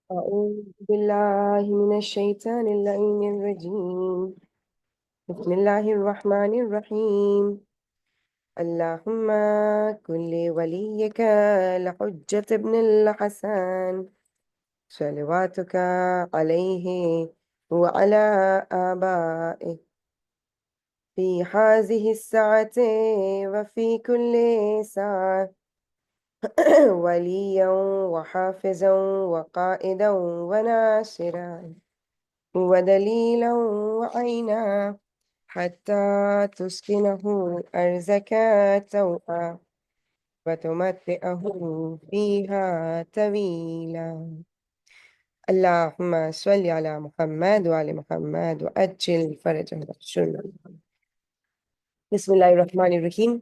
أعوذ بالله من الشيطان اللعين الرجيم. بسم الله الرحمن الرحيم. اللهم كن لوليك الحجة ابن الحسن صلواتك عليه وعلى آبائه في هذه الساعة وفي كل ساعة وليا وحافظا وقائدا وناصرا ودليلا وعينا حتى تسكنه أرزك توعا وتمتعه فيها طويلا. اللهم صل على محمد وعلى محمد وأجل فرجه وشر. بسم الله الرحمن الرحيم.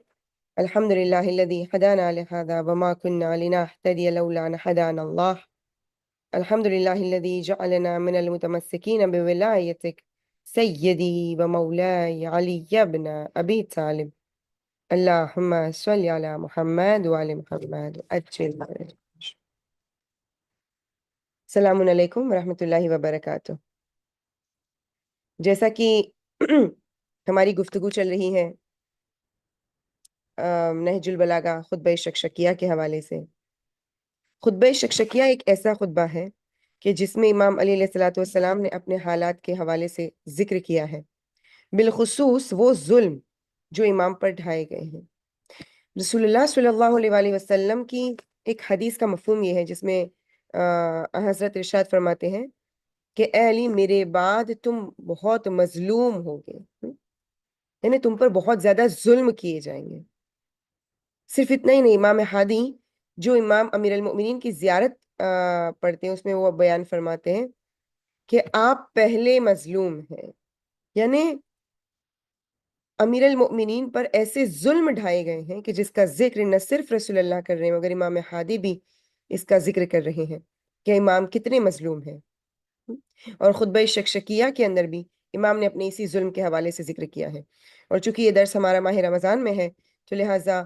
الحمد لله الذي هدانا لهذا وما كنا لنهتدي لولا أن هدانا الله. الحمد لله الذي جعلنا من المتمسكين بولايتك سيدي ومولاي علي بن أبي طالب. اللهم صل على محمد وعلى محمد وأجل فرجه. السلام علیکم ورحمۃ اللہ وبرکاتہ. جیسا کہ ہماری گفتگو چل رہی ہے نہج البلاغہ خطبہ شکشکیہ کے حوالے سے. خطبہ شکشکیہ ایک ایسا خطبہ ہے کہ جس میں امام علی علیہ الصلوۃ والسلام نے اپنے حالات کے حوالے سے ذکر کیا ہے، بالخصوص وہ ظلم جو امام پر ڈھائے گئے ہیں. رسول اللہ صلی اللہ علیہ وآلہ وسلم کی ایک حدیث کا مفہوم یہ ہے جس میں حضرت ارشاد فرماتے ہیں کہ اے علی میرے بعد تم بہت مظلوم ہوگے، یعنی تم پر بہت زیادہ ظلم کیے جائیں گے. صرف اتنا ہی نہیں، امام ہادی جو امام امیر المؤمنین کی زیارت پڑھتے ہیں اس میں وہ بیان فرماتے ہیں کہ آپ پہلے مظلوم ہیں، یعنی امیر المؤمنین پر ایسے ظلم ڈھائے گئے ہیں کہ جس کا ذکر نہ صرف رسول اللہ کر رہے ہیں مگر امام ہادی بھی اس کا ذکر کر رہے ہیں کہ امام کتنے مظلوم ہیں. اور خطبہ شکشکیہ کے اندر بھی امام نے اپنے اسی ظلم کے حوالے سے ذکر کیا ہے. اور چونکہ یہ درس ہمارا ماہ رمضان میں ہے تو لہٰذا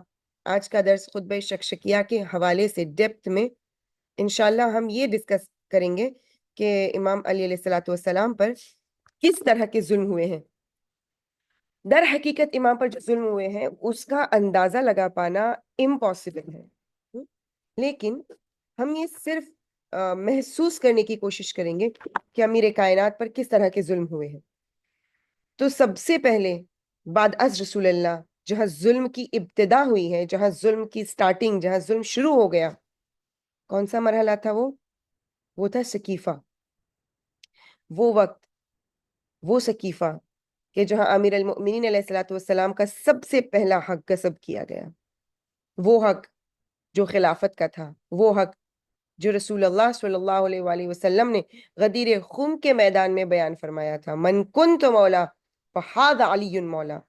آج کا درس خطبہ شکشکیہ کے حوالے سے ڈیپتھ میں انشاءاللہ ہم یہ ڈسکس کریں گے کہ امام علی علیہ الصلوۃ والسلام پر کس طرح کے ظلم ہوئے ہیں. در حقیقت امام پر جو ظلم ہوئے ہیں اس کا اندازہ لگا پانا امپاسبل ہے، لیکن ہم یہ صرف محسوس کرنے کی کوشش کریں گے کہ امیر کائنات پر کس طرح کے ظلم ہوئے ہیں. تو سب سے پہلے بعد از رسول اللہ جہاں ظلم کی ابتدا ہوئی ہے، جہاں ظلم کی سٹارٹنگ، جہاں ظلم شروع ہو گیا، کون سا مرحلہ تھا؟ وہ تھا سقیفہ. وہ وقت، وہ سقیفہ کہ جہاں امیر المؤمنین علیہ الصلوۃ والسلام کا سب سے پہلا حق غصب کیا گیا. وہ حق جو خلافت کا تھا، وہ حق جو رسول اللہ صلی اللہ علیہ وآلہ وسلم نے غدیر خم کے میدان میں بیان فرمایا تھا، من کنت مولا فہذا علی مولا.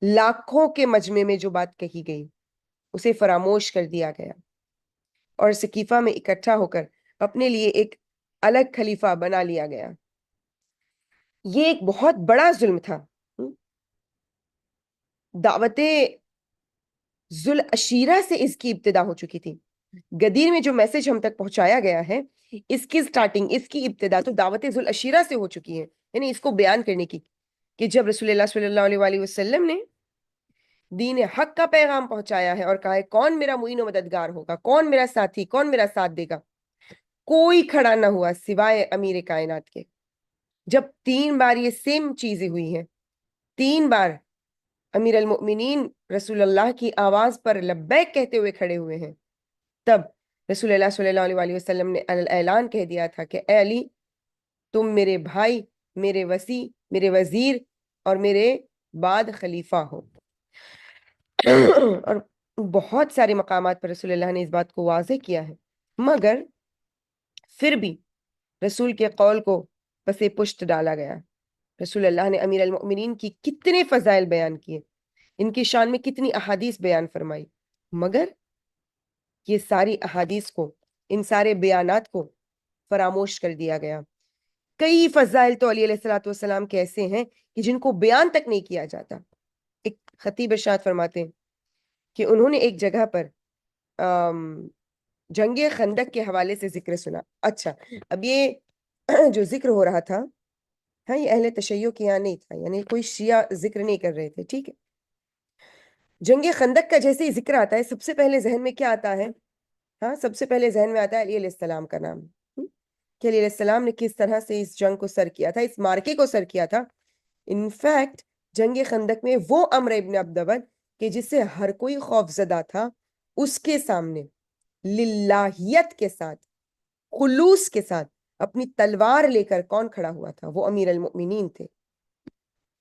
لاکھوں کے مجمع میں جو بات کہی گئی اسے فراموش کر دیا گیا اور سقیفہ میں اکٹھا ہو کر اپنے لیے ایک الگ خلیفہ بنا لیا گیا. یہ ایک بہت بڑا ظلم تھا. دعوت ذوالعشیرہ سے اس کی ابتدا ہو چکی تھی. غدیر میں جو میسج ہم تک پہنچایا گیا ہے اس کی سٹارٹنگ، اس کی ابتدا تو دعوت ذوالعشیرہ سے ہو چکی ہے، یعنی اس کو بیان کرنے کی کہ جب رسول اللہ صلی اللہ علیہ وآلہ وسلم نے دین حق کا پیغام پہنچایا ہے اور کہا ہے کون میرا معین و مددگار ہوگا، کون میرا ساتھی، کون میرا ساتھ دے گا، کوئی کھڑا نہ ہوا سوائے امیر کائنات کے. جب 3 بار یہ سیم چیزیں ہوئی ہیں، 3 بار امیر المؤمنین رسول اللہ کی آواز پر لبیک کہتے ہوئے کھڑے ہوئے ہیں، تب رسول اللہ صلی اللہ علیہ وآلہ وسلم نے اعلان کہہ دیا تھا کہ اے علی تم میرے بھائی، میرے وصی، میرے وزیر اور میرے بعد خلیفہ ہو. اور بہت سارے مقامات پر رسول اللہ نے اس بات کو واضح کیا ہے، مگر پھر بھی رسول کے قول کو پس پشت ڈالا گیا. رسول اللہ نے امیر المؤمنین کی کتنے فضائل بیان کیے، ان کی شان میں کتنی احادیث بیان فرمائی، مگر یہ ساری احادیث کو، ان سارے بیانات کو فراموش کر دیا گیا. کئی فضائل تو علی علیہ الصلوۃ والسلام کے ایسے ہیں کہ جن کو بیان تک نہیں کیا جاتا. ایک خطیب ارشاد فرماتے ہیں کہ انہوں نے ایک جگہ پر جنگ خندق کے حوالے سے ذکر سنا. اچھا اب یہ جو ذکر ہو رہا تھا ہاں یہ اہل تشیع کے یہاں نہیں تھا, یعنی کوئی شیعہ ذکر نہیں کر رہے تھے, ٹھیک ہے. جنگ خندق کا جیسے ہی ذکر آتا ہے سب سے پہلے ذہن میں کیا آتا ہے؟ ہاں سب سے پہلے ذہن میں آتا ہے علی علیہ السلام کا نام, کہ علی علیہ السلام نے کس طرح سے اس جنگ کو سر کیا تھا, اس مارکے کو سر کیا تھا. انفیکٹ جنگ خندق میں وہ عمرو ابن عبدود کہ جس سے ہر کوئی خوف زدہ تھا, اس کے سامنے للہیت کے ساتھ, خلوص کے ساتھ اپنی تلوار لے کر کون کھڑا ہوا تھا؟ وہ امیر المؤمنین تھے.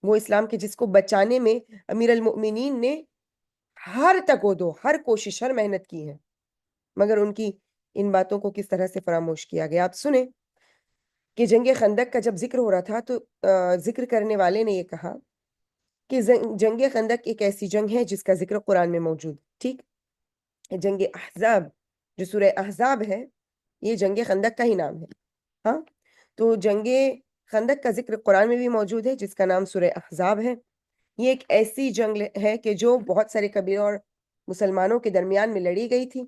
وہ اسلام کے جس کو بچانے میں امیر المؤمنین نے ہر تگودو, ہر کوشش, ہر محنت کی ہے, مگر ان کی ان باتوں کو کس طرح سے فراموش کیا گیا. آپ سنیں کہ جنگ خندق کا جب ذکر ہو رہا تھا تو ذکر کرنے والے نے یہ کہا کہ جنگ خندق ایک ایسی جنگ ہے جس کا ذکر قرآن میں موجود, ٹھیک. جنگ احزاب جو سورہ احزاب ہے یہ جنگ خندق کا ہی نام ہے. ہاں تو جنگ خندق کا ذکر قرآن میں بھی موجود ہے جس کا نام سورہ احزاب ہے. یہ ایک ایسی جنگ ہے کہ جو بہت سارے قبیلوں اور مسلمانوں کے درمیان میں لڑی گئی تھی.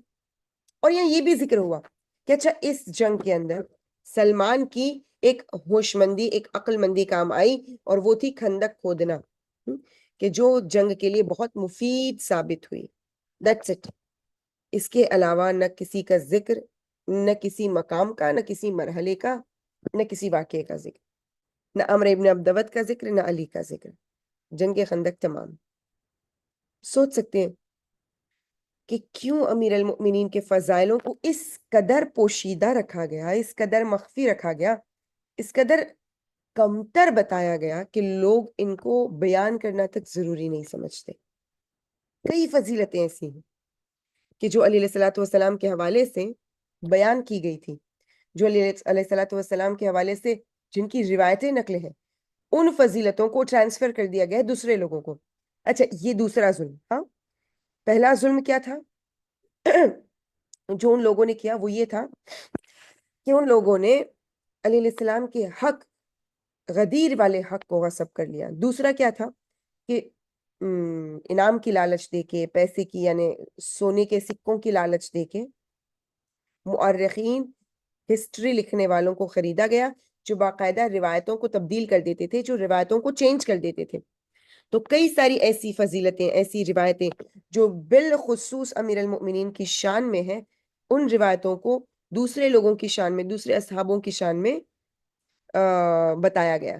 اور یہ بھی ذکر ہوا کہ اچھا اس جنگ کے اندر سلمان کی ایک ہوش مندی, ایک عقل مندی کام آئی, اور وہ تھی خندق کھودنا, کہ جو جنگ کے لیے بہت مفید ثابت ہوئی. That's it. اس کے علاوہ نہ کسی کا ذکر, نہ کسی مقام کا, نہ کسی مرحلے کا, نہ کسی واقعے کا ذکر, نہ عمرو ابن عبدود کا ذکر, نہ علی کا ذکر. جنگ خندق تمام. سوچ سکتے ہیں کہ کیوں امیر المؤمنین کے فضائلوں کو اس قدر پوشیدہ رکھا گیا, اس قدر مخفی رکھا گیا, اس قدر کمتر بتایا گیا کہ لوگ ان کو بیان کرنا تک ضروری نہیں سمجھتے. کئی فضیلتیں ایسی ہیں کہ جو علیہ الصلوۃ والسلام کے حوالے سے بیان کی گئی تھی, جو علیہ الصلوۃ والسلام کے حوالے سے جن کی روایتیں نقلیں ہیں, ان فضیلتوں کو ٹرانسفر کر دیا گیا دوسرے لوگوں کو. اچھا یہ دوسرا ظلم. ہاں پہلا ظلم کیا تھا جو ان لوگوں نے کیا؟ وہ یہ تھا کہ ان لوگوں نے علیہ السلام کے حق, غدیر والے حق کو غصب کر لیا. دوسرا کیا تھا کہ انعام کی لالچ دے کے, پیسے کی یعنی سونے کے سکوں کی لالچ دے کے مؤرخین, ہسٹری لکھنے والوں کو خریدا گیا جو باقاعدہ روایتوں کو تبدیل کر دیتے تھے, جو روایتوں کو چینج کر دیتے تھے. تو کئی ساری ایسی فضیلتیں, ایسی روایتیں جو بالخصوص امیر المؤمنین کی شان میں ہیں, ان روایتوں کو دوسرے لوگوں کی شان میں, دوسرے اصحابوں کی شان میں بتایا گیا.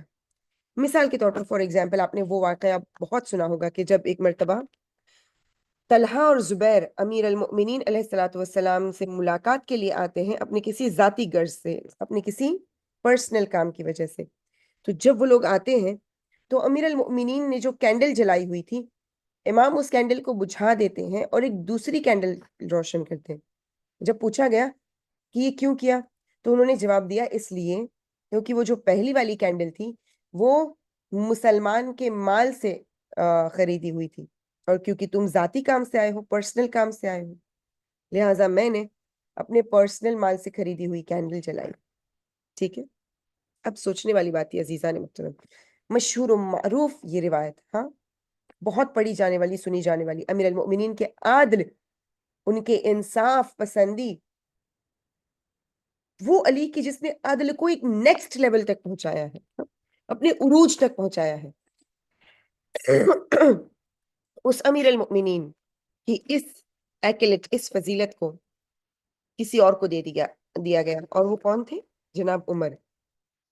مثال کے طور پر فار ایگزامپل آپ نے وہ واقعہ بہت سنا ہوگا کہ جب ایک مرتبہ طلحہ اور زبیر امیر المؤمنین علیہ الصلوۃ والسلام سے ملاقات کے لیے آتے ہیں اپنے کسی ذاتی غرض سے, اپنے کسی پرسنل کام کی وجہ سے. تو جب وہ لوگ آتے ہیں تو امیر المؤمنین نے جو کینڈل جلائی ہوئی تھی, امام اس کینڈل کو بجھا دیتے ہیں اور ایک دوسری کینڈل روشن کرتے ہیں. جب پوچھا گیا کہ یہ کیوں کیا تو انہوں نے جواب دیا اس لیے کیونکہ وہ جو پہلی والی کینڈل تھی وہ مسلمان کے مال سے خریدی ہوئی تھی, اور کیونکہ تم ذاتی کام سے آئے ہو, پرسنل کام سے آئے ہو, لہٰذا میں نے اپنے پرسنل مال سے خریدی ہوئی کینڈل جلائی. ٹھیک ہے. اب سوچنے والی بات ہے عزیزان محترم, مشہور و معروف یہ روایت, ہاں بہت پڑھی جانے والی, سنی جانے والی, امیر المؤمنین کے عادل, ان کے انصاف پسندی, وہ علی کی جس نے عدل کو ایک نیکسٹ لیول تک پہنچایا ہے, اپنے عروج تک پہنچایا ہے. اس امیر المؤمنین کی اس ایکلٹ, اس فضیلت کو کسی اور کو دیا گیا, اور وہ کون تھے؟ جناب عمر,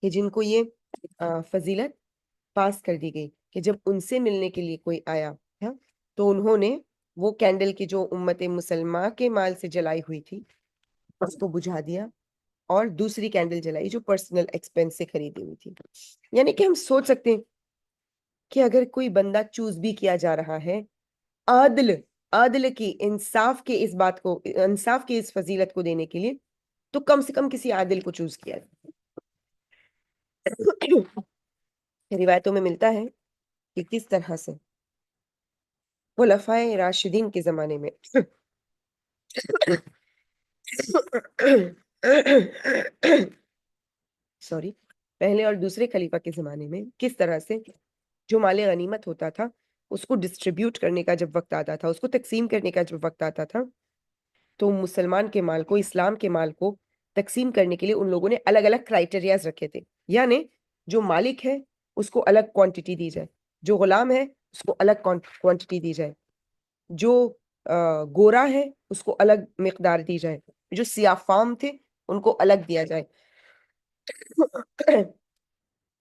کہ جن کو یہ فضیلت پاس کر دی گئی کہ جب ان سے ملنے کے لیے کوئی آیا تو انہوں نے وہ کینڈل کی جو امت مسلمہ کے مال سے جلائی ہوئی تھی اس کو بجھا دیا اور دوسری کینڈل جلائی جو پرسنل ایکسپینس سے خریدی ہوئی تھی. یعنی کہ ہم سوچ سکتے ہیں کہ اگر کوئی بندہ چوز بھی کیا جا رہا ہے عادل کی, انصاف کے اس بات کو, انصاف کی اس فضیلت کو دینے کے لیے, تو کم سے کم کسی عادل کو چوز کیا جائے. روایتوں میں ملتا ہے کہ کس طرح سے خلفائے راشدین کے زمانے میں پہلے اور دوسرے خلیفہ کے زمانے میں کس طرح سے جو مال غنیمت ہوتا تھا اس کو ڈسٹریبیوٹ کرنے کا جب وقت آتا تھا, اس کو تقسیم کرنے کا جب وقت آتا تھا, تو مسلمان کے مال کو, اسلام کے مال کو تقسیم کرنے کے لیے ان لوگوں نے الگ الگ کرائٹیریاز رکھے تھے. یعنی جو مالک ہے اس کو الگ کوانٹٹی دی جائے, جو غلام ہے اس کو الگ کوانٹٹی دی جائے, جو گورا ہے اس کو الگ مقدار دی جائے, جو سیاہ فام تھے ان کو الگ دیا جائے,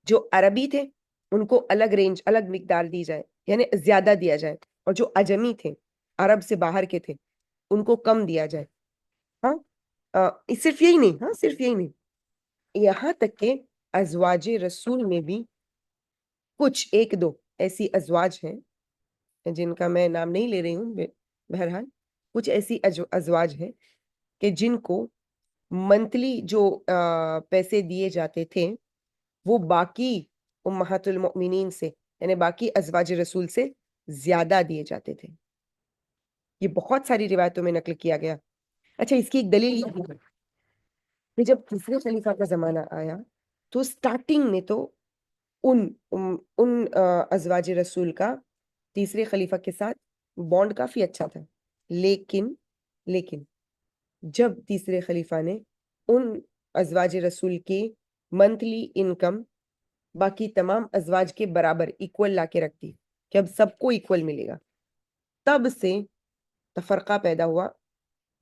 جو عربی تھے ان کو الگ رینج, الگ مقدار دی جائے, یعنی زیادہ دیا جائے, اور جو اجمی تھے, عرب سے باہر کے تھے, ان کو کم دیا جائے. ہاں صرف یہی نہیں, ہاں صرف یہی نہیں, یہاں تک کہ ازواج رسول میں بھی کچھ ایک دو ایسی ازواج ہیں جن کا میں نام نہیں لے رہی ہوں, بہرحال کچھ ایسی ازواج ہیں کہ جن کو منتلی جو پیسے دیے جاتے تھے وہ باقی امہات المؤمنین سے, یعنی باقی ازواج رسول سے زیادہ دیے جاتے تھے. یہ بہت ساری روایتوں میں نقل کیا گیا. اچھا, اس کی ایک دلیل یہ ہے کہ جب تیسرے خلیفہ کا زمانہ آیا تو سٹارٹنگ میں تو ان ازواج رسول کا تیسرے خلیفہ کے ساتھ بانڈ کافی اچھا تھا, لیکن جب تیسرے خلیفہ نے ان ازواج رسول کی منتلی انکم باقی تمام ازواج کے برابر ایکول لا کے رکھ دی کہ اب سب کو ایکول ملے گا, تب سے تفرقہ پیدا ہوا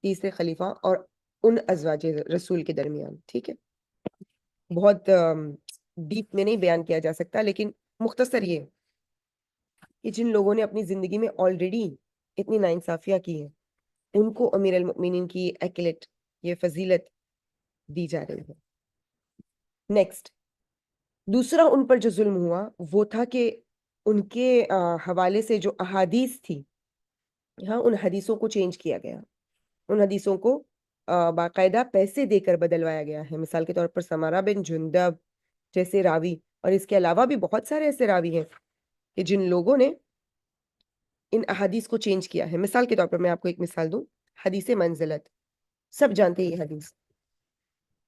تیسرے خلیفہ اور ان ازواج رسول کے درمیان. ٹھیک ہے, بہت ڈیپ میں نہیں بیان کیا جا سکتا, لیکن مختصر یہ کہ جن لوگوں نے اپنی زندگی میں آلریڈی اتنی ناانصافیاں کی ہیں ان کو امیر المؤمنین کی ایکلٹ, یہ فضیلت دی جا رہی ہے. نیکسٹ, دوسرا ان پر جو ظلم ہوا وہ تھا کہ ان کے حوالے سے جو احادیث تھی, ہاں ان حدیثوں کو چینج کیا گیا, ان حدیثوں کو باقاعدہ پیسے دے کر بدلوایا گیا ہے. مثال کے طور پر سمارہ بن جندب جیسے راوی, اور اس کے علاوہ بھی بہت سارے ایسے راوی ہیں کہ جن لوگوں نے ان احادیث کو چینج کیا ہے. مثال کے طور پر میں آپ کو ایک مثال دوں, حدیث منزلت, سب جانتے ہیں یہ حدیث,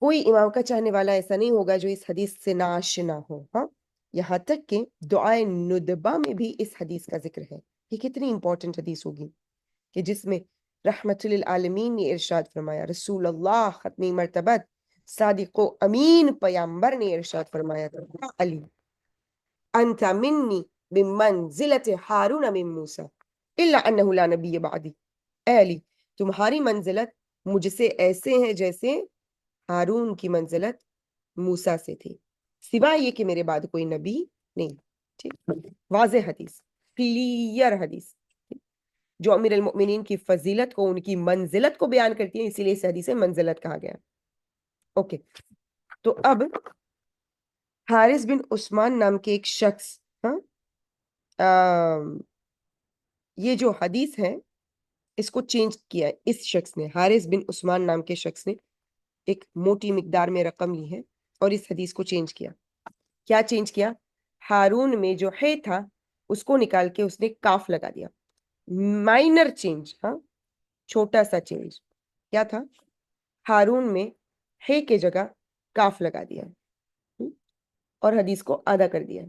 کوئی امام کا چاہنے والا ایسا نہیں ہوگا جو اس حدیث سے ناآشنا ہو. ہاں, یہاں تک کہ دعائے ندبہ میں بھی اس حدیث کا ذکر ہے. یہ کتنی امپورٹنٹ حدیث ہوگی کہ جس میں رحمت للعالمین نے ارشاد فرمایا, رسول اللہ ختمی مرتبت صادق و امین پیامبر نے ارشاد فرمایا تھا, علی انت منی بمنزلت ہارون من موسیٰ الا انہ لا نبی بعدی, اے علی تمہاری منزلت مجھ سے ایسے ہیں جیسے ہارون کی منزلت موسیٰ سے تھی, سوائے یہ کہ میرے بعد کوئی نبی نہیں. ٹھیک, واضح حدیث, کلیئر حدیث جو امیر المؤمنین کی فضیلت کو, ان کی منزلت کو بیان کرتی ہے, اسی لیے اس حدیث سے منزلت کہا گیا. اوکے, تو اب حارث بن عثمان نام کے ایک شخص, یہ جو حدیث ہے اس کو چینج کیا ہے. اس شخص نے, حارث بن عثمان نام کے شخص نے ایک موٹی مقدار میں رقم لی ہے اور اس حدیث کو چینج کیا. کیا چینج کیا؟ ہارون میں جو ہے تھا اس کو نکال کے اس نے کاف لگا دیا. مائنر چینج, ہاں چھوٹا سا چینج. کیا تھا؟ ہارون میں ہے کے جگہ کاف لگا دیا اور حدیث کو آدھا کر دیا.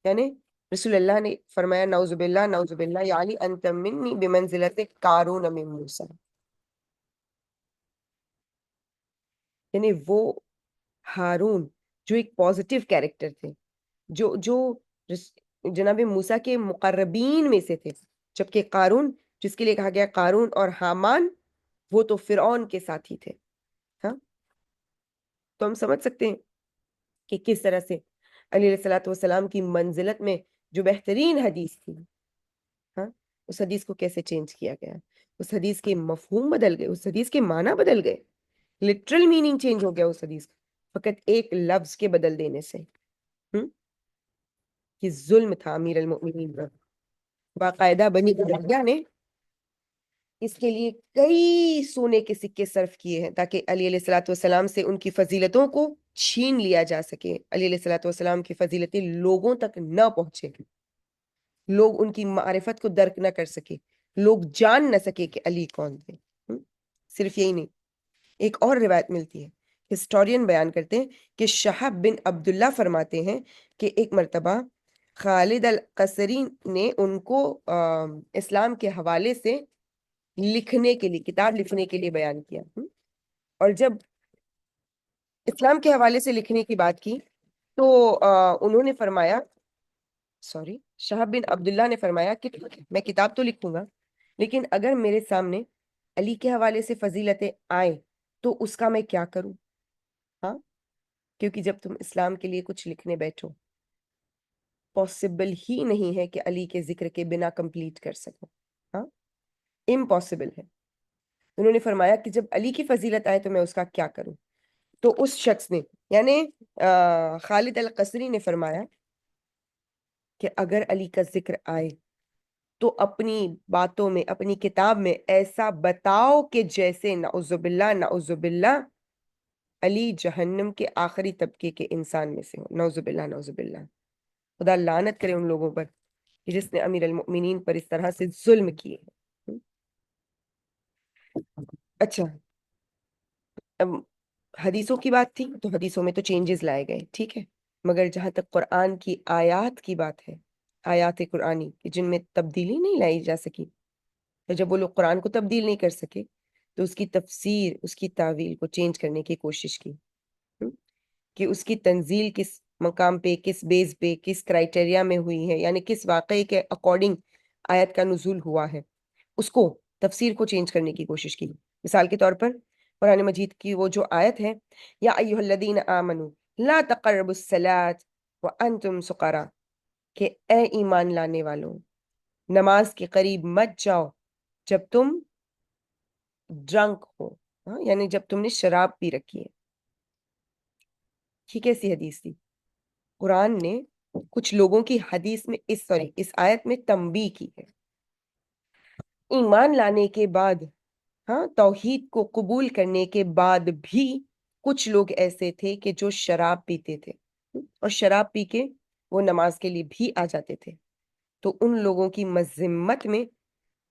یعنی رسول اللہ نے فرمایا نعوذ باللہ یا علی انت منی بمنزلت قارون من موسیٰ, یعنی وہ ہارون جو ایک پازیٹیو کیریکٹر تھے, جو جناب موسیٰ کے مقربین میں سے تھے, جبکہ قارون جس کے لیے کہا گیا قارون اور حامان وہ تو فرعون کے ساتھی تھے. ہاں, تو ہم سمجھ سکتے ہیں کہ کس طرح سے علیہ الصلوۃ والسلام کی منزلت میں جو بہترین حدیث تھی, ہاں اس حدیث کو کیسے چینج کیا گیا, اس حدیث کے مفہوم بدل گئے, اس حدیث کے معنی بدل گئے, لٹرل میننگ چینج ہو گیا اس حدیث کا فقط ایک لفظ کے بدل دینے سے. یہ ظلم تھا امیر المؤمنین پر. باقاعدہ بنی امیہ نے اس کے لیے کئی سونے کے سکے صرف کیے ہیں تاکہ علی علیہ الصلوۃ والسلام سے ان کی فضیلتوں کو چھین لیا جا سکے. علی علیہ الصلوۃ والسلام کی فضیلتیں لوگوں تک نہ پہنچے, لوگ ان کی معرفت کو درک نہ کر سکے, لوگ جان نہ سکے کہ علی کون تھے. صرف یہی نہیں, ایک اور روایت ملتی ہے, ہسٹورین بیان کرتے ہیں کہ شہاب بن عبداللہ فرماتے ہیں کہ ایک مرتبہ خالد القصری نے ان کو اسلام کے حوالے سے لکھنے کے لیے، کتاب لکھنے کے لیے بیان کیا۔ اور جب اسلام کے حوالے سے لکھنے کی بات کی تو انہوں نے فرمایا، شہاب بن عبداللہ نے فرمایا کہ میں کتاب تو لکھوں گا، لیکن اگر میرے سامنے علی کے حوالے سے فضیلتیں آئیں تو اس کا میں کیا کروں؟ ہاں، کیونکہ جب تم اسلام کے لیے کچھ لکھنے بیٹھو، پاسبل ہی نہیں ہے کہ علی کے ذکر کے بنا کمپلیٹ کر سکو۔ ہاں، امپاسبل ہے۔ انہوں نے فرمایا کہ جب علی کی فضیلت آئے تو میں اس کا کیا کروں؟ تو اس شخص نے، یعنی خالد القصری نے فرمایا کہ اگر علی کا ذکر آئے تو اپنی باتوں میں، اپنی کتاب میں ایسا بتاؤ کہ جیسے نعوذ باللہ علی جہنم کے آخری طبقے کے انسان میں سے ہو۔ نعوذ باللہ، خدا لعنت کرے ان لوگوں پر کہ جس نے امیر المؤمنین پر اس طرح سے ظلم کیے۔ اچھا، حدیثوں کی بات تھی تو حدیثوں میں تو چینجز لائے گئے، ٹھیک ہے، مگر جہاں تک قرآن کی آیات کی بات ہے، آیات قرآنی جن میں تبدیلی نہیں لائی جا سکی، تو جب وہ لوگ قرآن کو تبدیل نہیں کر سکے تو اس کی تفسیر، اس کی تعویل کو چینج کرنے کی کوشش کی، کہ اس کی تنزیل کس مقام پہ، کس بیس پہ، کس کرائٹیریا میں ہوئی ہے، یعنی کس واقعے کے اکارڈنگ آیت کا نزول ہوا ہے، اس کو تفسیر کو چینج کرنے کی کوشش کی۔ مثال کے طور پر قرآن مجید کی وہ جو آیت ہے، یا ایھا الذین آمنوا لا تقربوا الصلاۃ وانتم سکارا، کہ اے ایمان لانے والوں، نماز کے قریب مت جاؤ جب تم ڈرنک ہو، یعنی جب تم نے شراب پی رکھی ہے۔ ٹھیک ہے، ایسی حدیث تھی۔ قرآن نے کچھ لوگوں کی حدیث میں اس آیت میں تنبیہ کی ہے۔ ایمان لانے کے بعد، توحید کو قبول کرنے کے بعد بھی کچھ لوگ ایسے تھے کہ جو شراب پیتے تھے، اور شراب پی کے وہ نماز کے لیے بھی آ جاتے تھے۔ تو ان لوگوں کی مذمت میں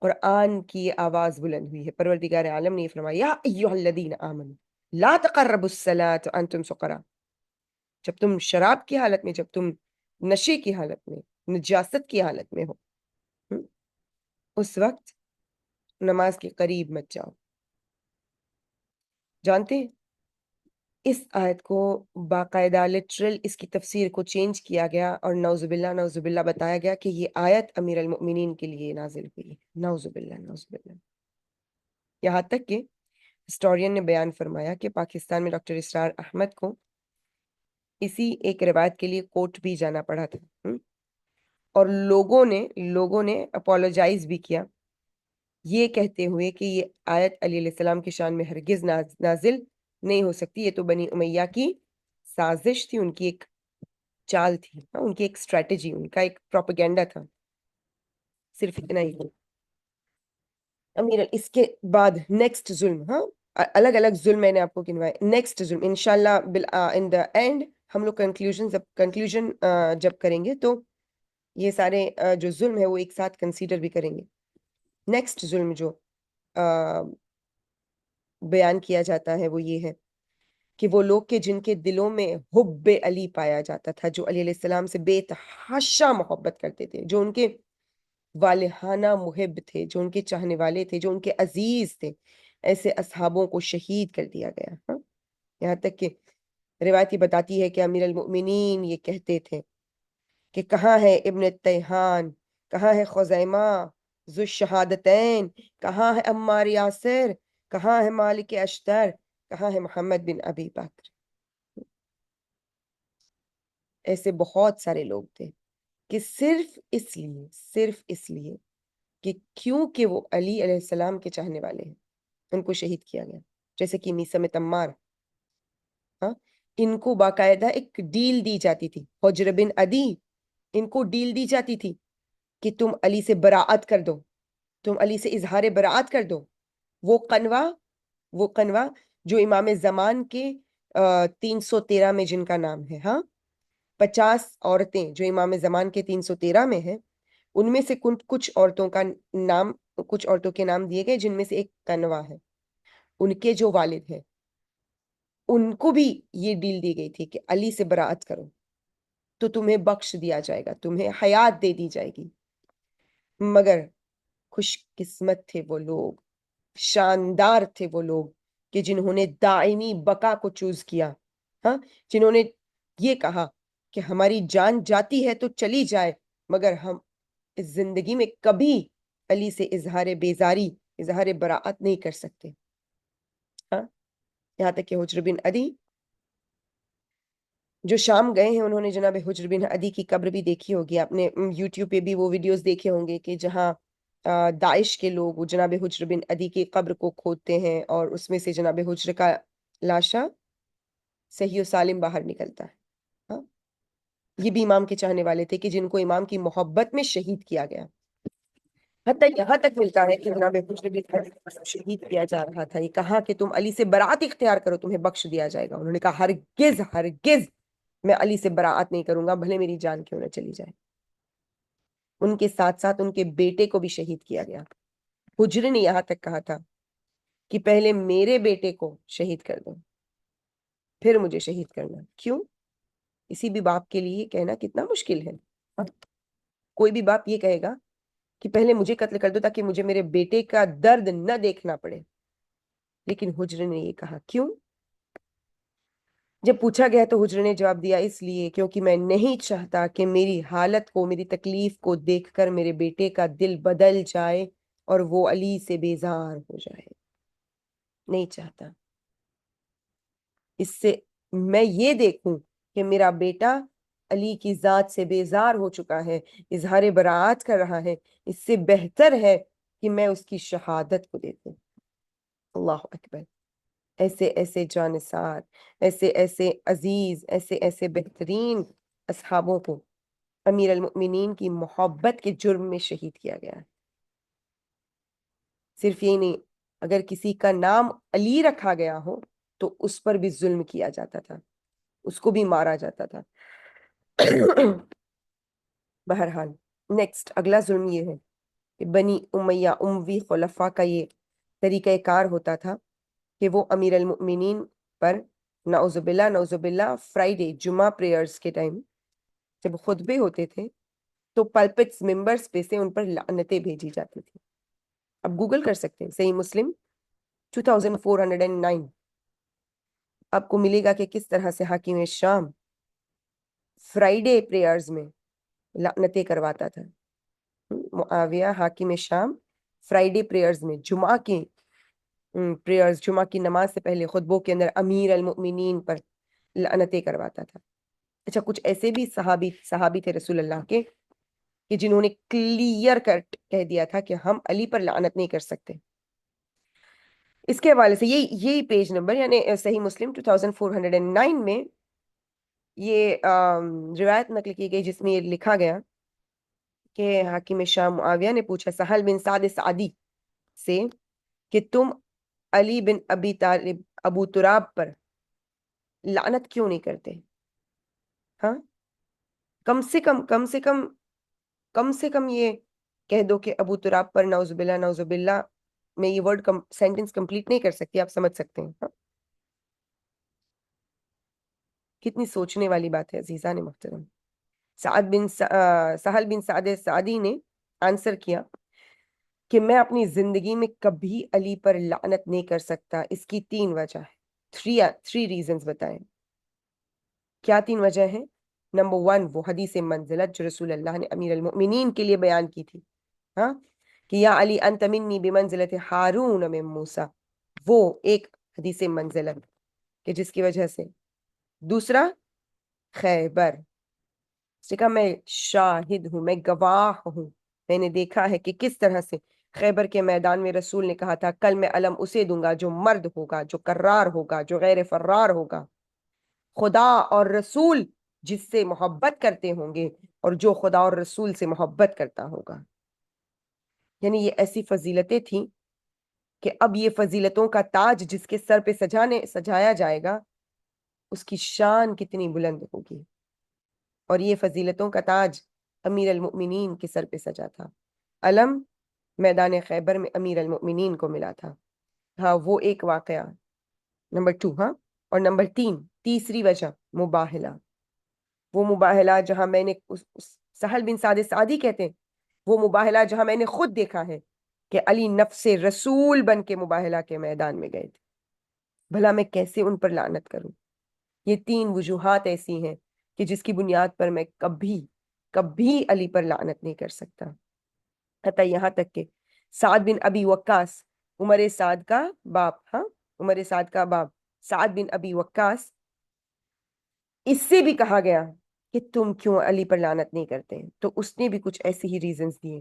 قرآن کی آواز بلند ہوئی ہے۔ پروردگار عالم نے یہ فرمایا، یا ایھا الذین آمنوا لا تقربوا الصلاۃ وانتم سکارا، جب تم شراب کی حالت میں، جب تم نشے کی حالت میں، نجاست کی حالت میں ہو، اس وقت نماز کے قریب مت جاؤ۔ جانتے ہیں اس آیت کو باقاعدہ لٹرل اس کی تفسیر کو چینج کیا گیا، اور نعوذ باللہ بتایا گیا کہ یہ آیت امیر المؤمنین کے لیے نازل ہوئی ہے۔ نعوذ باللہ۔ یہاں تک کہ ہسٹورین نے بیان فرمایا کہ پاکستان میں ڈاکٹر اسرار احمد کو اسی ایک روایت کے لیے کورٹ بھی جانا پڑا تھا، اور لوگوں نے اپولوجائز بھی کیا، یہ کہتے ہوئے کہ یہ آیت علی علیہ السلام کی شان میں ہرگز نازل نہیں ہو سکتی، یہ تو بنی امیہ کی سازش تھی، ان کی ایک چال تھی، ان کی ایک اسٹریٹجی، ان کا ایک پروپیگنڈا تھا، صرف اتنا ہی۔ امیر اس کے بعد نیکسٹ ظلم، الگ الگ ظلم میں نے آپ کو گنوائے، نیکسٹ ظلم انشاءاللہ ان دا اینڈ ہم لوگ کنکلوژن جب کریں گے تو یہ سارے جو ظلم ہے وہ ایک ساتھ کنسیڈر بھی کریں گے۔ نیکسٹ ظلم جو بیان کیا جاتا ہے وہ یہ ہے کہ وہ لوگ کے جن کے دلوں میں حب علی پایا جاتا تھا، جو علی علیہ السلام سے بے تحاشا محبت کرتے تھے، جو ان کے والہانہ محب تھے، جو ان کے چاہنے والے تھے، جو ان کے عزیز تھے، ایسے اصحابوں کو شہید کر دیا گیا۔ یہاں تک کہ روایتی بتاتی ہے کہ امیر المؤمنین یہ کہتے تھے کہ کہاں ہے ابن تیہان، کہاں ہے خزیمہ ذو الشہادتین، کہاں ہے عمار یاسر، کہاں ہے مالک اشتر، کہاں ہے محمد بن ابی بکر۔ ایسے بہت سارے لوگ تھے کہ صرف اس لیے کہ کیونکہ وہ علی علیہ السلام کے چاہنے والے ہیں ان کو شہید کیا گیا، جیسے کہ میثم تمار۔ ان کو باقاعدہ ایک ڈیل دی جاتی تھی، حجر بن عدی، ان کو ڈیل دی جاتی تھی کہ تم علی سے براعت کر دو، تم علی سے اظہار براعت کر دو۔ وہ قنوہ جو امام زمان کے 313 میں جن کا نام ہے، 50 عورتیں جو امام زمان کے 313 میں ہیں، ان میں سے کچھ عورتوں کے نام دیے گئے، جن میں سے ایک قنوہ ہے۔ ان کے جو والد ہیں ان کو بھی یہ ڈیل دی گئی تھی کہ علی سے براعت کرو تو تمہیں بخش دیا جائے گا، تمہیں حیات دے دی جائے گی۔ مگر خوش قسمت تھے وہ لوگ شاندار تھے وہ لوگ کہ جنہوں نے دائمی بقا کو چوز کیا، ہاں، جنہوں نے یہ کہا کہ ہماری جان جاتی ہے تو چلی جائے مگر ہم اس زندگی میں کبھی علی سے اظہار بیزاری، اظہار براعت نہیں کر سکتے. ہاں، یہاں تک کہ حجر بن عدی جو شام گئے ہیں، انہوں نے جناب حجر بن عدی کی قبر بھی دیکھی ہوگی. آپ نے یوٹیوب پہ بھی وہ ویڈیوز دیکھے ہوں گے کہ جہاں داعش کے لوگ جناب حجر بن عدی کی قبر کو کھودتے ہیں اور اس میں سے جناب حجر کا لاشا صحیح و سالم باہر نکلتا ہے. ہاں، یہ بھی امام کے چاہنے والے تھے کہ جن کو امام کی محبت میں شہید کیا گیا. حتیٰ یہاں تک ملتا ہے کہ جناب حجر بن عدی کو شہید کیا جا رہا تھا، یہ کہا کہ تم علی سے برات اختیار کرو، تمہیں بخش دیا جائے گا. انہوں نے کہا ہرگز ہرگز میں علی سے براعت نہیں کروں گا، بھلے میری جان کیوں نہ چلی جائے. ان کے ساتھ ساتھ ان کے بیٹے کو بھی شہید کیا گیا. حجر نے یہاں تک کہا تھا کہ پہلے میرے بیٹے کو شہید کر دو پھر مجھے شہید کرنا. کیوں؟ کسی بھی باپ کے لیے کہنا کتنا مشکل ہے. کوئی بھی باپ یہ کہے گا کہ پہلے مجھے قتل کر دو تاکہ مجھے میرے بیٹے کا درد نہ دیکھنا پڑے. لیکن حجر نے یہ کہا. کیوں؟ جب پوچھا گیا تو حجر نے جواب دیا اس لیے کیونکہ میں نہیں چاہتا کہ میری حالت کو، میری تکلیف کو دیکھ کر میرے بیٹے کا دل بدل جائے اور وہ علی سے بیزار ہو جائے. نہیں چاہتا اس سے میں یہ دیکھوں کہ میرا بیٹا علی کی ذات سے بیزار ہو چکا ہے، اظہار براعت کر رہا ہے. اس سے بہتر ہے کہ میں اس کی شہادت کو دیکھوں. اللہ اکبر. ایسے ایسے جانثار، ایسے ایسے عزیز، ایسے ایسے بہترین اصحابوں کو امیر المؤمنین کی محبت کے جرم میں شہید کیا گیا. صرف یہ نہیں، اگر کسی کا نام علی رکھا گیا ہو تو اس پر بھی ظلم کیا جاتا تھا، اس کو بھی مارا جاتا تھا. بہرحال نیکسٹ اگلا ظلم یہ ہے کہ بنی امیہ اموی خلفاء کا یہ طریقہ کار ہوتا تھا کہ وہ امیر المؤمنین پر نعوذ باللہ فرائیڈے جمعہ پریئرز کے ٹائم جب خطبے ہوتے تھے تو پلپٹس ممبرز پہ سے ان پر لعنتیں بھیجی جاتی تھی. اب گوگل کر سکتے ہیں صحیح مسلم 2409، آپ کو ملے گا کہ کس طرح سے حاکم شام فرائیڈے پریئرز میں لعنتیں کرواتا تھا. معاویہ حاکم شام فرائیڈے پریئرز میں جمعہ کی پریئرز، جمعہ کی نماز سے پہلے خطبوں کے اندر امیر المؤمنین پر لعنتیں کرواتا تھا. اچھا، کچھ ایسے بھی صحابی تھے رسول اللہ کے کہ جنہوں نے کلیئر کٹ کہہ دیا تھا کہ ہم علی پر لعنت نہیں کر سکتے. اس کے حوالے سے یہی پیج نمبر یعنی صحیح مسلم 2409 میں یہ روایت نقل کی گئی جس میں یہ لکھا گیا کہ حاکم شام معاویہ نے پوچھا سہل بن سعد سعدی سے کہ تم علی بن ابی طالب ابو تراب پر لعنت کیوں نہیں کرتے؟ ہاں، کم سے کم یہ کہہ دو کہ ابو تراب پر نعوذ باللہ میں یہ ورڈ سینٹنس کمپلیٹ نہیں کر سکتی، آپ سمجھ سکتے ہیں. ہاں؟ کتنی سوچنے والی بات ہے عزیزان محترم. سہل بن سعد سعدی نے آنسر کیا کہ میں اپنی زندگی میں کبھی علی پر لعنت نہیں کر سکتا. اس کی 3 وجہ ہے، 3 ریزنز بتائیں. کیا 3 وجہ ہیں؟ نمبر 1 وہ حدیث منزلت جو رسول اللہ نے امیر المؤمنین کے لیے بیان کی تھی، ہاں، کہ یا علی انت منی بمنزلت ہارون من موسیٰ، وہ ایک حدیث منزلت کہ جس کی وجہ سے. دوسرا خیبر، اس نے کہا میں شاہد ہوں، میں گواہ ہوں، میں نے دیکھا ہے کہ کس طرح سے خیبر کے میدان میں رسول نے کہا تھا کل میں علم اسے دوں گا جو مرد ہوگا، جو کرار ہوگا، جو غیر فرار ہوگا. خدا اور رسول جس سے محبت کرتے ہوں گے اور جو خدا اور رسول سے محبت کرتا ہوگا. یعنی یہ ایسی فضیلتیں تھیں کہ اب یہ فضیلتوں کا تاج جس کے سر پہ سجایا جائے گا اس کی شان کتنی بلند ہوگی. اور یہ فضیلتوں کا تاج امیر المؤمنین کے سر پہ سجا تھا. علم میدان خیبر میں امیر المؤمنین کو ملا تھا. ہاں، وہ ایک واقعہ نمبر 2. ہاں، اور نمبر 3 تیسری وجہ مباہلہ. وہ مباہلہ جہاں میں نے سہل بن سعد سعدی کہتے ہیں وہ مباہلہ جہاں میں نے خود دیکھا ہے کہ علی نفس رسول بن کے مباہلہ کے میدان میں گئے تھے. بھلا میں کیسے ان پر لعنت کروں؟ یہ 3 وجوہات ایسی ہیں کہ جس کی بنیاد پر میں کبھی علی پر لعنت نہیں کر سکتا. حتیٰ یہاں تک کہ سعد بن ابی وقاص، عمر سعد کا باپ، عمر سعد کا باپ سعد بن ابی وقاص، اس سے بھی کہا گیا کہ تم کیوں علی پر لعنت نہیں کرتے، تو اس نے بھی کچھ ایسے ہی ریزنز دیے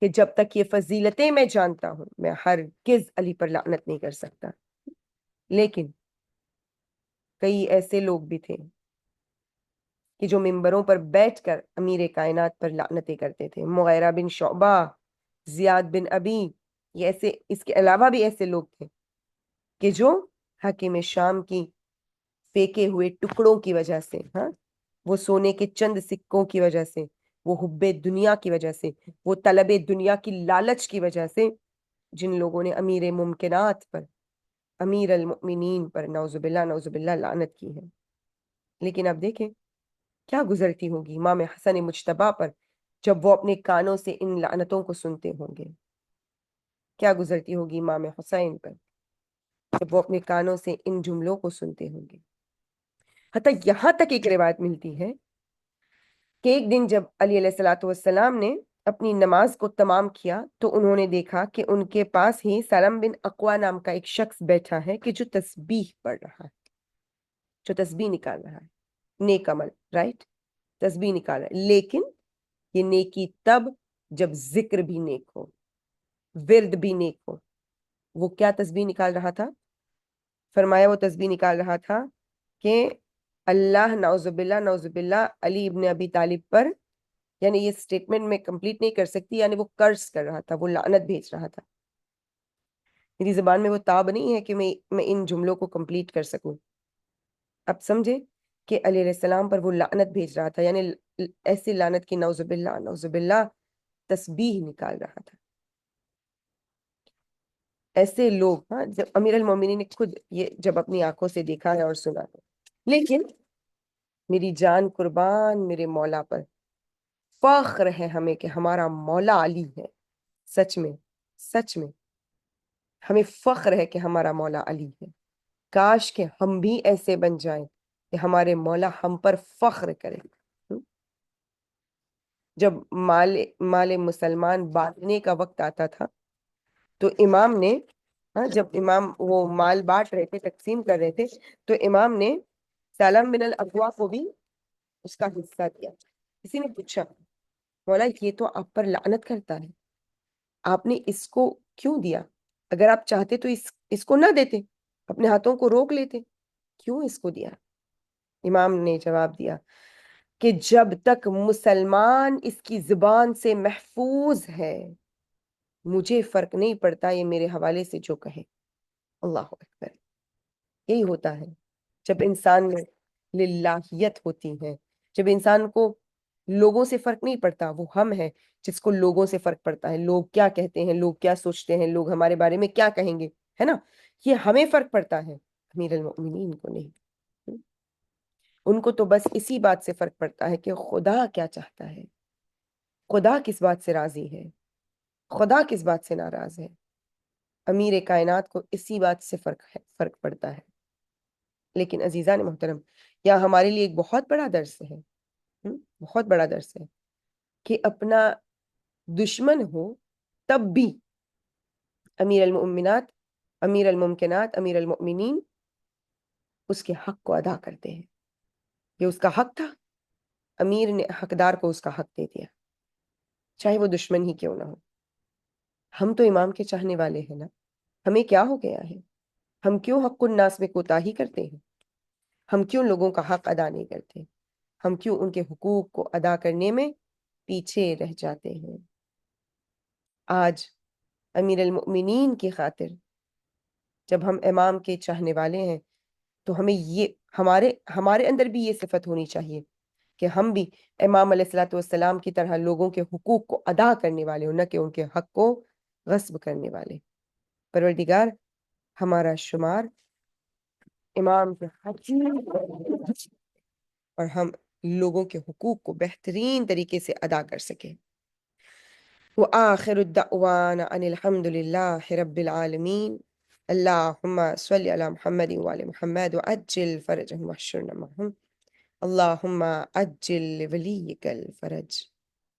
کہ جب تک یہ فضیلتیں میں جانتا ہوں میں ہرگز علی پر لعنت نہیں کر سکتا. لیکن کئی ایسے لوگ بھی تھے کہ جو ممبروں پر بیٹھ کر امیر کائنات پر لعنتیں کرتے تھے. مغیرہ بن شعبہ، زیاد بن ابی، یہ ایسے، اس کے علاوہ بھی ایسے لوگ تھے کہ جو حاکم شام کی پھینکے ہوئے ٹکڑوں کی وجہ سے، وہ سونے کے چند سکوں کی وجہ سے، وہ حب دنیا کی وجہ سے، وہ طلب دنیا کی لالچ کی وجہ سے، جن لوگوں نے امیر ممکنات پر، امیر المؤمنین پر نعوذ باللہ لعنت کی ہے. لیکن اب دیکھیں کیا گزرتی ہوگی امام حسن مجتبیٰ پر جب وہ اپنے کانوں سے ان لعنتوں کو سنتے ہوں گے. کیا گزرتی ہوگی امام حسین پر جب وہ اپنے کانوں سے ان جملوں کو سنتے ہوں گے. حتیٰ یہاں تک ایک روایت ملتی ہے کہ ایک دن جب علی علیہ الصلوۃ والسلام نے اپنی نماز کو تمام کیا تو انہوں نے دیکھا کہ ان کے پاس ہی سلم بن اقوا نام کا ایک شخص بیٹھا ہے کہ جو تسبیح پڑھ رہا ہے، جو تسبیح نکال رہا ہے. نیک عمل، رائٹ، تسبیح نکال رہا ہے. لیکن یہ نیکی تب جب ذکر بھی نیک ہو، ورد بھی نیک ہو. وہ کیا تسبیح نکال رہا تھا؟ فرمایا وہ تسبیح نکال رہا تھا کہ اللہ نعوذ باللہ علی ابن ابی طالب پر، یعنی یہ سٹیٹمنٹ میں کمپلیٹ نہیں کر سکتی، یعنی وہ کرس کر رہا تھا، وہ لعنت بھیج رہا تھا. میری زبان میں وہ تاب نہیں ہے کہ میں ان جملوں کو کمپلیٹ کر سکوں. اب سمجھے کہ علی علیہ السلام پر وہ لعنت بھیج رہا تھا، یعنی ایسی لعنت کی نعوذ باللہ تسبیح نکال رہا تھا. ایسے لوگ، جب امیر المومنین نے خود یہ جب اپنی آنکھوں سے دیکھا ہے اور سنا ہے. لیکن میری جان قربان میرے مولا پر، فخر ہے ہمیں کہ ہمارا مولا علی ہے. سچ میں ہمیں فخر ہے کہ ہمارا مولا علی ہے. کاش کہ ہم بھی ایسے بن جائیں کہ ہمارے مولا ہم پر فخر کرے. جب مال مسلمان بانٹنے کا وقت آتا تھا تو امام نے، جب امام وہ مال بانٹ رہے تھے، تقسیم کر رہے تھے، تو امام نے سلم بن الاقوا کو بھی اس کا حصہ دیا. کسی نے پوچھا مولا یہ تو آپ پر لعنت کرتا ہے، آپ نے اس کو کیوں دیا؟ اگر آپ چاہتے تو اس کو نہ دیتے، اپنے ہاتھوں کو روک لیتے، کیوں اس کو دیا؟ امام نے جواب دیا کہ جب تک مسلمان اس کی زبان سے محفوظ ہے مجھے فرق نہیں پڑتا یہ میرے حوالے سے جو کہے. اللہ اکبر. یہی ہوتا ہے جب انسان میں للہیت ہوتی ہے، جب انسان کو لوگوں سے فرق نہیں پڑتا. وہ ہم ہیں جس کو لوگوں سے فرق پڑتا ہے، لوگ کیا کہتے ہیں، لوگ کیا سوچتے ہیں، لوگ ہمارے بارے میں کیا کہیں گے، ہے نا. یہ ہمیں فرق پڑتا ہے، امیر المؤمنین کو نہیں. ان کو تو بس اسی بات سے فرق پڑتا ہے کہ خدا کیا چاہتا ہے، خدا کس بات سے راضی ہے، خدا کس بات سے ناراض ہے. امیر کائنات کو اسی بات سے فرق پڑتا ہے. لیکن عزیزان محترم، یہاں ہمارے لیے ایک بہت بڑا درس ہے، بہت بڑا درس ہے کہ اپنا دشمن ہو تب بھی امیر الممکنات امیر المؤمنین اس کے حق کو ادا کرتے ہیں. یہ اس کا حق تھا، امیر نے حقدار کو اس کا حق دے دیا، چاہے وہ دشمن ہی کیوں نہ ہو. ہم تو امام کے چاہنے والے ہیں نا، ہمیں کیا ہو گیا ہے؟ ہم کیوں حق الناس میں کوتاہی کرتے ہیں؟ ہم کیوں لوگوں کا حق ادا نہیں کرتے؟ ہم کیوں ان کے حقوق کو ادا کرنے میں پیچھے رہ جاتے ہیں؟ آج امیر المؤمنین کی خاطر جب ہم امام کے چاہنے والے ہیں تو ہمیں یہ ہمارے اندر بھی یہ صفت ہونی چاہیے کہ ہم بھی امام علیہ الصلوۃ والسلام کی طرح لوگوں کے حقوق کو ادا کرنے والے ہوں، نہ کہ ان کے حق کو غصب کرنے والے. پروردگار ہمارا شمار امام کے حق اور ہم لوگوں کے حقوق کو بہترین طریقے سے ادا کر سکیں. وآخر الدعوانا أن الحمد لله رب العالمين. اللهم صل على محمد وآل محمد وأجل فرجهم واحشرنا معهم. اللهم أجل لوليك الفرج.